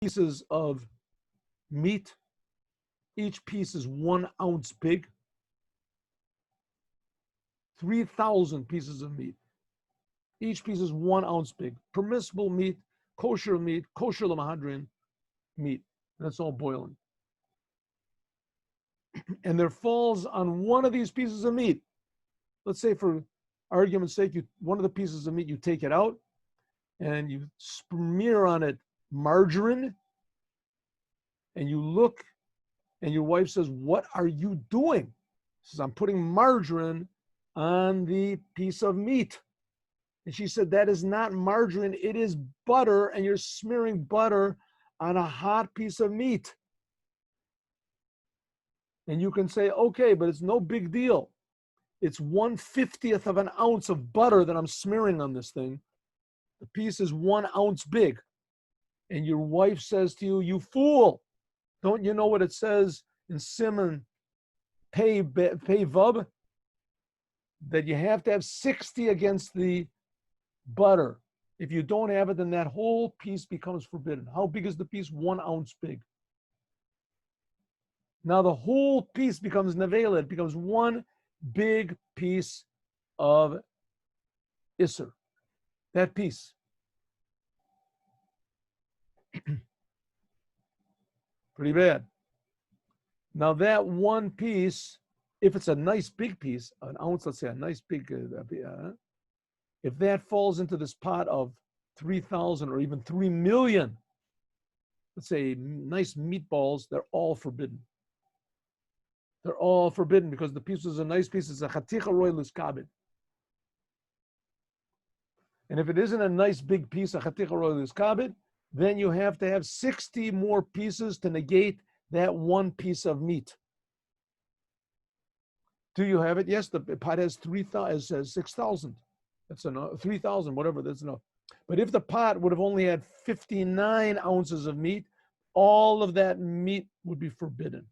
pieces of meat. Each piece is 1 ounce big. 3,000 pieces of meat. Each piece is 1 ounce big. Permissible meat, kosher lamahadrin meat. That's all boiling. And there falls on one of these pieces of meat. Let's say, for argument's sake, one of the pieces of meat, you take it out and you smear on it margarine, and you look, and your wife says, "What are you doing?" She says, "I'm putting margarine on the piece of meat." And she said, "That is not margarine, it is butter, and you're smearing butter on a hot piece of meat." And you can say, "Okay, but it's no big deal. It's 1/50th of an ounce of butter that I'm smearing on this thing. The piece is 1 ounce big." And your wife says to you, "You fool, don't you know what it says in Simon Pei Vub? That you have to have 60 against the butter. If you don't have it, then that whole piece becomes forbidden." How big is the piece? 1 ounce big. Now the whole piece becomes nevela. It becomes one big piece of Isser. That piece. Pretty bad. Now that one piece, if it's a nice big piece, an ounce, let's say a nice big, if that falls into this pot of 3,000 or even 3 million, let's say nice meatballs, they're all forbidden. They're all forbidden because the piece is a nice piece. It's a chaticha roy luskabed. And if it isn't a nice big piece, a chaticha roy luskabed, then you have to have 60 more pieces to negate that one piece of meat. Do you have it? Yes, the pot has 6,000. That's enough. 3,000, whatever, that's enough. But if the pot would have only had 59 ounces of meat, all of that meat would be forbidden.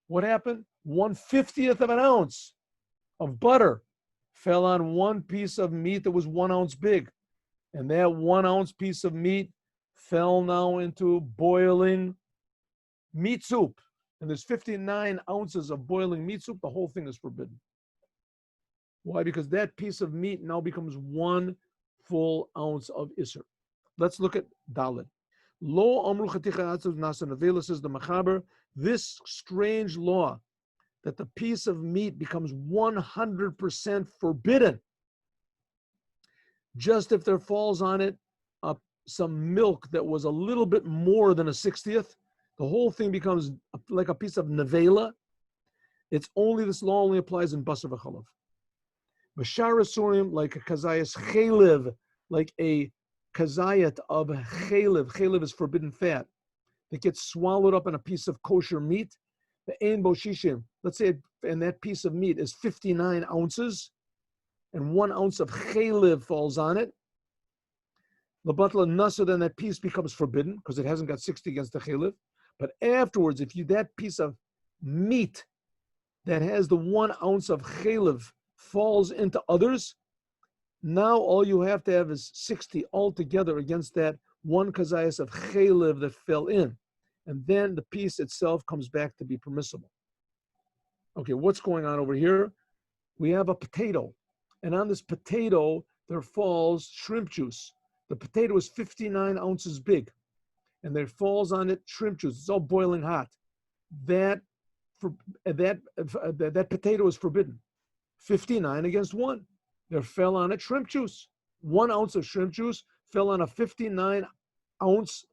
What happened? 1/50th of an ounce of butter fell on one piece of meat that was 1 ounce big. And that 1 ounce piece of meat fell now into boiling meat soup. And there's 59 ounces of boiling meat soup. The whole thing is forbidden. Why? Because that piece of meat now becomes 1 full ounce of Isser. Let's look at Dalet. Lo amru chaticha atzav nasa nevela, says the Machaber. This strange law that the piece of meat becomes 100% forbidden just if there falls on it some milk that was a little bit more than a 60th, the whole thing becomes like a piece of nevela. It's only, this law only applies in basar v'chalav. Bashar asurim, like a kazayas chaylev, like a kazayat of chaylev. Chaylev is forbidden fat that gets swallowed up in a piece of kosher meat. The ein bo shishim, let's say, and that piece of meat is 59 ounces, and 1 ounce of chaylev falls on it. Labatla nasa, then that piece becomes forbidden because it hasn't got 60 against the chaylev. But afterwards, if that piece of meat that has the 1 ounce of chaylev falls into others, now all you have to have is 60 altogether against that 1 kazayas of chaylev that fell in. And then the piece itself comes back to be permissible. Okay, what's going on over here? We have a potato. And on this potato, there falls shrimp juice. The potato is 59 ounces big. And there falls on it shrimp juice. It's all boiling hot. That potato is forbidden. 59 against 1. There fell on it shrimp juice. 1 ounce of shrimp juice fell on a 59 ounce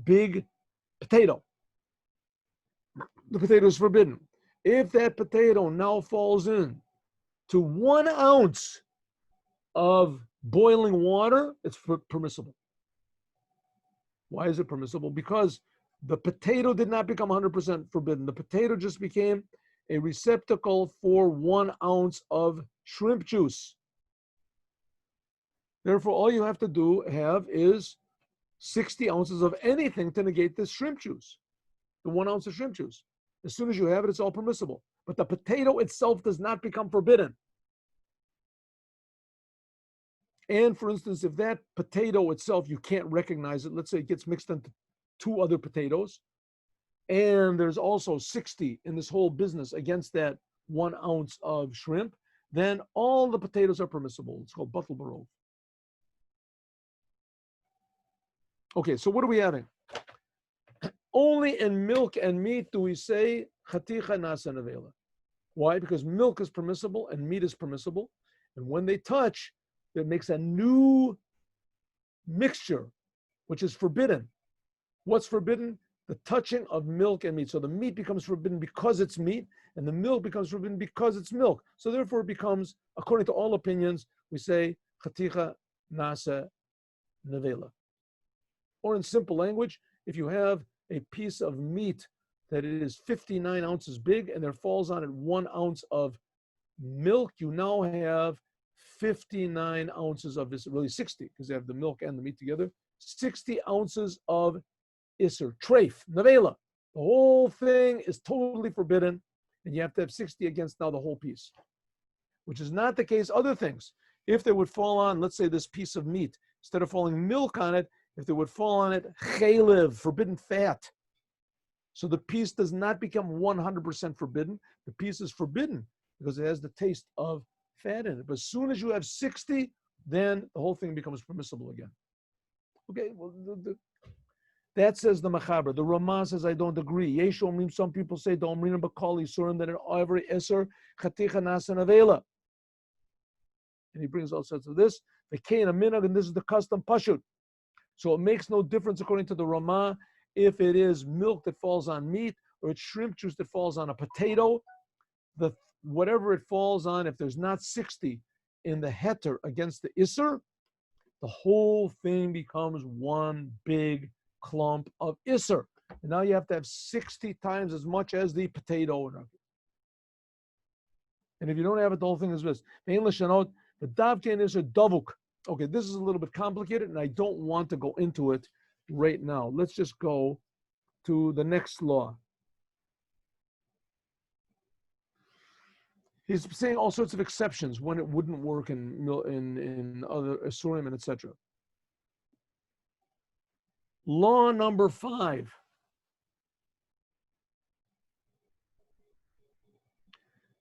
big potato. The potato is forbidden. If that potato now falls in to 1 ounce of boiling water, it's permissible. Why is it permissible? Because the potato did not become 100% forbidden. The potato just became a receptacle for 1 ounce of shrimp juice. Therefore, all you have to have is 60 ounces of anything to negate this shrimp juice, the 1 ounce of shrimp juice. As soon as you have it, it's all permissible. But the potato itself does not become forbidden. And for instance, if that potato itself, you can't recognize it, let's say it gets mixed into 2 other potatoes, and there's also 60 in this whole business against that 1 ounce of shrimp, then all the potatoes are permissible. It's called batel barov. Okay, so what are we having? Only in milk and meat do we say chaticha nasa nevela. Why? Because milk is permissible and meat is permissible. And when they touch, it makes a new mixture, which is forbidden. What's forbidden? The touching of milk and meat. So the meat becomes forbidden because it's meat, and the milk becomes forbidden because it's milk. So therefore it becomes, according to all opinions, we say chaticha nasa nevela. Or in simple language, if you have a piece of meat that is 59 ounces big and there falls on it 1 ounce of milk, you now have 59 ounces of this, really 60, because they have the milk and the meat together, 60 ounces of Isser, treif, nevela. The whole thing is totally forbidden, and you have to have 60 against now the whole piece, which is not the case other things. If they would fall on, let's say, this piece of meat, instead of falling milk on it, if they would fall on it, chaylev, forbidden fat. So the piece does not become 100% forbidden. The piece is forbidden because it has the taste of fat in it. But as soon as you have 60, then the whole thing becomes permissible again. Okay, well, that says the Machaber. The Ramah says, I don't agree. Yesh omrim, some people say, don't omrim b'kol yisurim, that in every Isser, chaticha nasa nevela. And he brings all sorts of this. The kain a minhag, and this is the custom pashut. So it makes no difference according to the Ramah if it is milk that falls on meat or it's shrimp juice that falls on a potato. Whatever it falls on, if there's not 60 in the heter against the Isser, the whole thing becomes one big clump of Isser. And now you have to have 60 times as much as the potato. And if you don't have it, the whole thing is this. The English note, the davken Isser davuk. Okay, this is a little bit complicated, and I don't want to go into it right now. Let's just go to the next law. He's saying all sorts of exceptions when it wouldn't work in other Asurim and etc. Law number 5.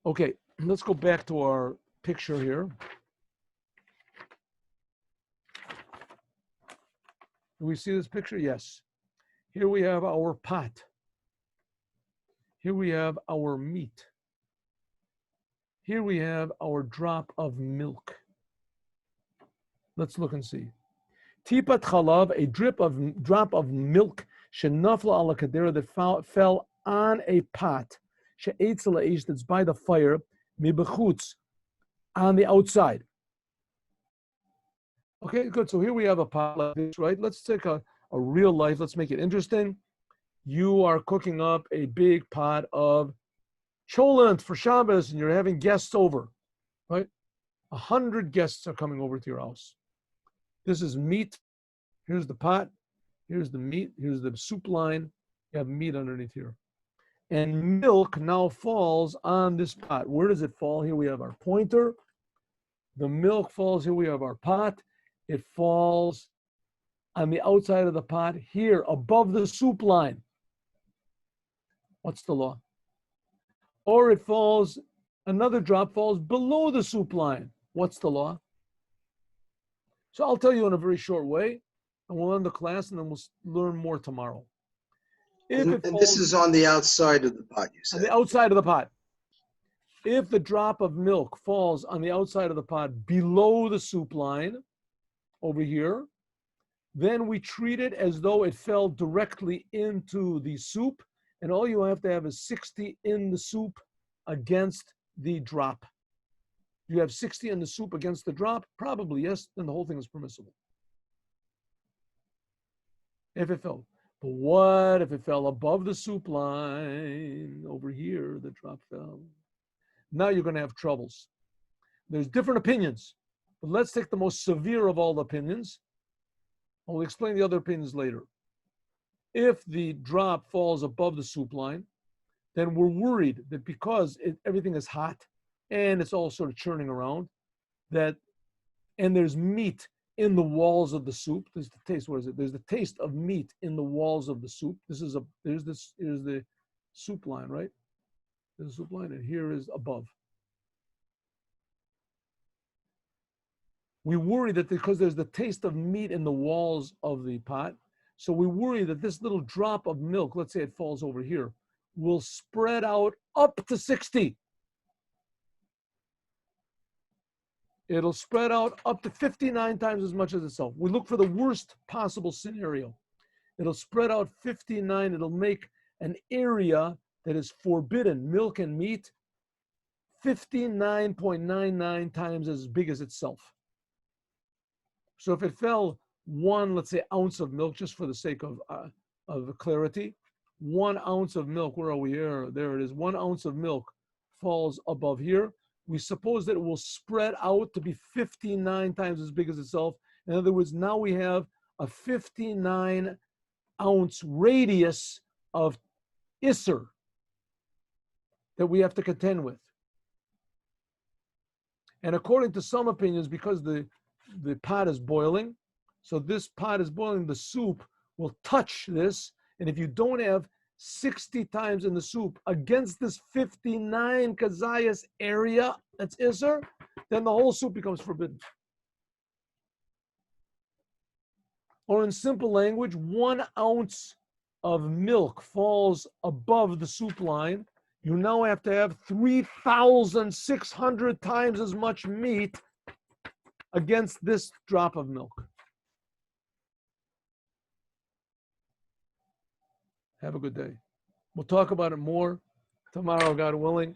Okay, let's go back to our picture here. Do we see this picture? Yes. Here we have our pot. Here we have our meat. Here we have our drop of milk. Let's look and see. Tipat chalav, a drop of milk, shenafla ala kadera, that fell on a pot, she'etz la'esh, that's by the fire, mibechutz, on the outside. Okay, good. So here we have a pot like this, right? Let's take a real life. Let's make it interesting. You are cooking up a big pot of cholent for Shabbos, and you're having guests over, right? 100 guests are coming over to your house. This is meat. Here's the pot. Here's the meat. Here's the soup line. You have meat underneath here. And milk now falls on this pot. Where does it fall? Here we have our pointer. The milk falls. Here we have our pot. It falls on the outside of the pot here above the soup line. What's the law? Or it falls, another drop falls below the soup line. What's the law? So I'll tell you in a very short way, and we'll end the class, and then we'll learn more tomorrow. And this is on the outside of the pot, you said? On the outside of the pot. If the drop of milk falls on the outside of the pot below the soup line, over here, then we treat it as though it fell directly into the soup, and all you have to have is 60 in the soup against the drop. You have 60 in the soup against the drop? Probably, yes, then the whole thing is permissible. If it fell. But what if it fell above the soup line? Over here, the drop fell. Now you're going to have troubles. There's different opinions, but let's take the most severe of all the opinions. I'll explain the other opinions later. If the drop falls above the soup line, then we're worried that because everything is hot and it's all sort of churning around, that and there's meat in the walls of the soup. There's the taste. What is it? There's the taste of meat in the walls of the soup. Here's the soup line, right? There's the soup line, and here is above. We worry that because there's the taste of meat in the walls of the pot, so we worry that this little drop of milk, let's say it falls over here, will spread out up to 60. It'll spread out up to 59 times as much as itself. We look for the worst possible scenario. It'll spread out 59. It'll make an area that is forbidden, milk and meat, 59.99 times as big as itself. So if it fell one, let's say, ounce of milk, just for the sake of clarity, 1 ounce of milk, where are we here? There it is. 1 ounce of milk falls above here. We suppose that it will spread out to be 59 times as big as itself. In other words, now we have a 59 ounce radius of Isser that we have to contend with. And according to some opinions, because the pot is boiling, so this pot is boiling, the soup will touch this, and if you don't have 60 times in the soup against this 59 kazayas area that's Isser, then the whole soup becomes forbidden. Or in simple language, 1 ounce of milk falls above the soup line. You now have to have 3,600 times as much meat against this drop of milk. Have a good day. We'll talk about it more tomorrow, God willing.